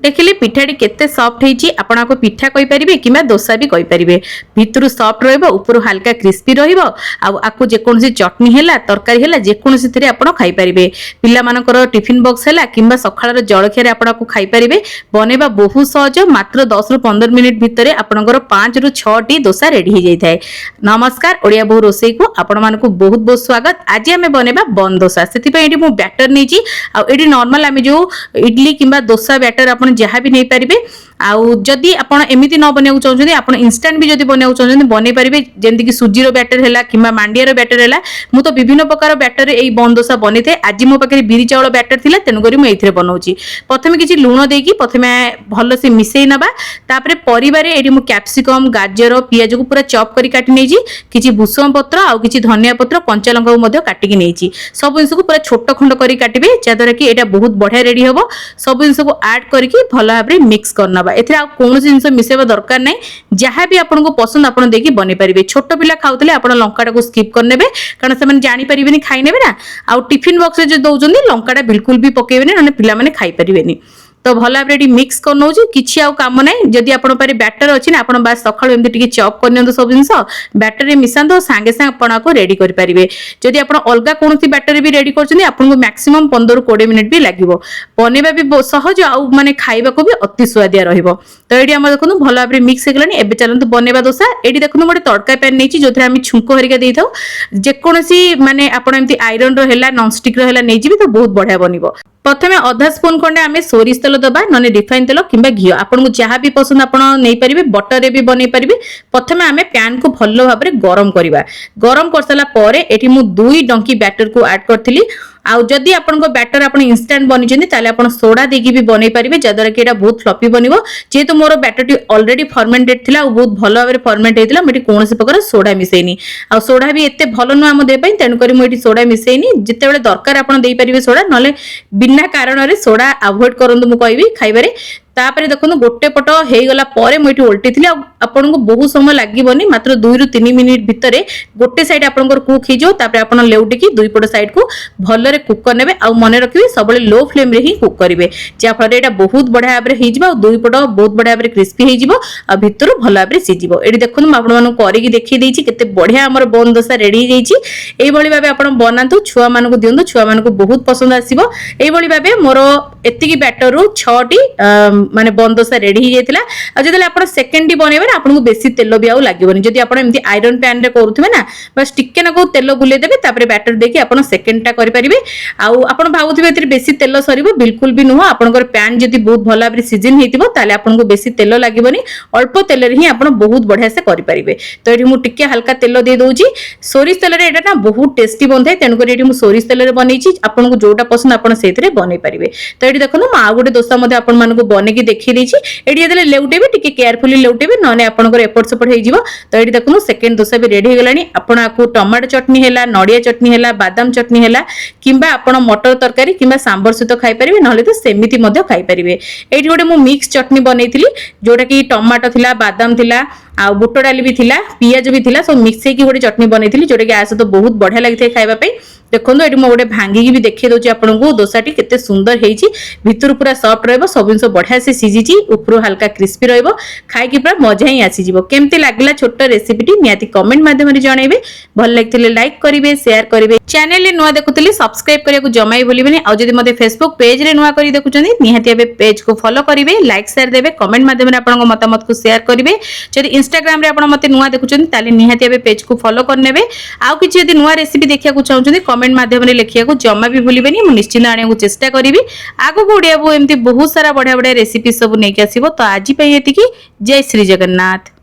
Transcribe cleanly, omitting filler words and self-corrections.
देखिले पिठाटी केते सॉफ्ट हेची आपण आपको पिठा कहि परिबे किबा डोसा भी कहि परिबे भितरु सॉफ्ट रहइबो ऊपर हल्का क्रिस्पी रहइबो आ आकु जे कोनसी चटनी हेला तरकारी हेला जे कोनसी थरे आपण खाइ परिबे पिल्ला मानकर टिफिन बॉक्स हेला किबा सखाळर जळखिया रे आपण आपको खाइ परिबे बनेबा बहुत सहज मात्र 10 रु 15 मिनिट भितरे आपनकर 5 रु 6 टी डोसा रेडी हे जाय थाए। नमस्कार ओडिया बहु रोसई को आपण मानको बहुत बहुत स्वागत। आज हमें बनेबा बन डोसा सेति पे एडी मु बैटर नेची आ एडी नॉर्मल हमें जो इडली किबा डोसा बैटर आपण जहा भी नहीं पारिबे आउ जदि आपण एमिति न बनेउ चाहउछन आपण इंस्टेंट भी जदि बनेउ चाहउछन बने पारिबे जेंति कि सुजी रो बैटर हैला किबा मांडिया रो बैटर हैला मु तो विभिन्न प्रकार बैटर एई बन डोसा बनेथे। आज मो पाखे बिरी चावल बैटर थिला तेनु करी मु एथिरे बनौची। प्रथमे किछि लूण देकी प्रथमे भलो से मिसेई नबा तापरे परिवारे एडी मु कैप्सिकम गाजर पियाज को पूरा चॉप करी काटी नेजी किछि भुसम पत्र आउ किछि धनिया पत्र कंचा लंका को मध्य काटी कि नेजी सब जिंस को पूरा छोट खंड करी काटिबे जदर कि एटा बहुत बढ़िया रेडी हबो। सब जिंस को ऐड करके भलो भाबरे मिक्स करना एथिरा कोन जिंस मिसेबा दरकार नै जहां भी आपन को पसंद आपन देकी बने परिबे। छोट पिला खाउतले आपन लंकाटा को स्किप करनेबे कारण से मन जानि परिबेनी खाइ नेबे ना आ टिफिन बॉक्स रे जे दउचंदी लंकाटा बिल्कुल भी पकेबेनी नने पिला माने खाइ परिबेनी। तो भला भाबरे मिक्स कर नउची किछि आउ काम नै जदि आपन पारे बैटर अछि ना आपन बास सखाळो एमति टिके चॉप करनियंतो सब जिंस बैटर रे मिसांतो सांगे सांग आपन को रेडी कर परिबे। जदि आपन अलगा कोनसी बैटर भी रेडी करछनी आपन को मैक्सिमम 15 रु 20 मिनिट भी लागिवो बनेबा भी सहज आउ माने खाइबा को भी अति स्वादिया रहिबो। तो एडी हम देखनु भला भाबरे मिक्स हेगलानी एबे चलंतु बनेबा डोसा। एडी देखनु मोटे तड़का पैन नेची जोथरे हम छुंको हरिका देइथौ जे कोनसी माने आपन एमति आयरन रो हैला नॉन स्टिक रो हैला नेजी भी तो बहुत बढ़िया बनिबो। प्रथमे आधा स्पून खंडे आमे सोरिष तेल दबा नने रिफाइन तेल किबा घी आपन को जहां भी पसंद आपन नै परिबे बटर रे भी बनै परिबे। प्रथमे आमे पैन को भल्लो भाबरे गरम करबा गरम करसला परे एठी मु 2 डंकी बैटर को ऐड करथिली आउ जदि आपन को बैटर आपन इंस्टेंट बनि जंदी ताले आपन सोडा देकी भी बनै परिबे जदर कि एटा बहुत फ्लफी बनिबो। जेतो मोर बैटर टी ऑलरेडी फर्मेंटेड थिला बहुत भलो भाबरे फर्मेंट हेतिला मेटी कोनोसी प्रकार सोडा मिसेनी आ सोडा भी एते भलो न हम दे पई तेन करी मु एटी सोडा मिसेनी जेते बेले दरकार आपन देई परिबे सोडा नले बिना कारण रे सोडा अवॉइड करंतु मु कहबी खाइबारे। तापरे देखनु गोटे पट हे गला परे मु एटी उल्टी थिली आपन को बहुत समय लागिबोनी मात्र 2 रु 3 मिनिट भितरे गोटे साइड आपन को कुक हे जो तापरे आपन लेउटी की दुई पट साइड को भलो रे कुक करनेबे आ मने रखिबे सबले लो फ्लेम रे ही कुक करिवे जे फल एटा बहुत बढ़िया भाबरे हे जिवो दुई पट बहुत बढ़िया भाबरे क्रिस्पी हे जिवो आ भितर भलो भाबरे सिजिवो। एटी देखनु आपन मानु करी की देखि देछि केते बढ़िया हमर बन डोसा रेडी हे जाइछि। एई भली भाबे आपन बनांतु छुआ मानु को दियंतु छुआ मानु को बहुत पसंद आसीबो। एई भली भाबे मोर एतिकी बैटर रु 6 टी माने बन डोसा रेडी ही जायतिला आ जदि आपण सेकंड डी बनेबे ना आपन को बेसी तेल भी आउ लागिबोनी जदि आपण एमती आयरन पैन रे करूथबे ना बस टिके ना को तेल गुले देबे तापरे बैटर देके आपण सेकंड टा करि परिबे। आउ आपण भाबुथबे एतिर बेसी तेल सरीबो बिल्कुल भी नुह आपनकर पैन जदि बहुत भला भाबरे सीजन हेतिबो ताले आपण को बेसी तेल लागिबोनी अल्प तेल रे ही आपण बहुत बढ़िया से करि परिबे। तो एठी मु टिके हल्का तेल दे दोउची सोरिष तेल रे एटा ना बहुत टेस्टी बनथाय तेन करी एठी मु सोरिष तेल रे बनेची आपण को जोटा पसंद आपण सेथिरे बनै परिबे। तो एठी देखनु मा गोटे डोसा मध्ये आपण मानको बने की देखि देछि एठी जदि लेउटेबे टिके केयरफुली लेउटेबे नने आपनकर एपट सपट हे जिवो। तो एठी देखनु सेकंड डोसा भी रेडी हे गलानी आपण आकु टमाटो चटनी हैला नडिया चटनी हैला बादाम चटनी हैला किंबा आपण मटर तरकारी किंबा सांबर सहित खाइ परिबे नहले तो सेमिति मध्ये खाइ परिबे। एठी गोटे मु मिक्स चटनी बनेइथिली जोटा कि टमाटो थिला बादाम थिला आ बुट डाली भी थिला पियाज भी थिला सब मिक्स की गोटे चटनी बनेइथिली जोटा कि आसे तो बहुत बढ़िया लागिथे खाइबा पे। देखो ये मोटे भांगी भी देखिए दूसरी आपको डोसाटी केते सुंदर होती भितर पूरा सॉफ्ट रहिबो सब जिन बढ़िया से सीझी ऊपर हल्का क्रिस्पी रहिबो खाई पूरा मजा ही आसीजिवो। केमती लागला छोट रेसिपीटी निहाती कमेंट माध्यम रे जणाइबे भल लागथिले लाइक करिवे शेयर करिवे चैनल रे नुआ देखुतली सब्सक्राइब करिया जमाई बोलिबेनी आ जदी मते फेसबुक पेज रे नुआ करी देखुचंदी निहाती एबे पेज को फॉलो करिवे लाइक शेयर देबे कमेंट माध्यम रे आपन मतामत को शेयर करिवे। जदी इंस्टाग्राम रे आपन मते नुआ देखुचंदी ताले निहाती एबे पेज को फॉलो करनेबे आ किछि जदी नुआ रेसिपी देखिया को चाहउचंदी कमेंट माध्यम रे लिखिया को जमा भी भूलिबेनी मु निश्चित आने को चेष्टा करिवि आगो को ओडिया एमती बहुत सारा बढ़िया बढ़िया रेसिपी सब नै के आसीबो। तो आज पई एतिकी जय श्री जगन्नाथ।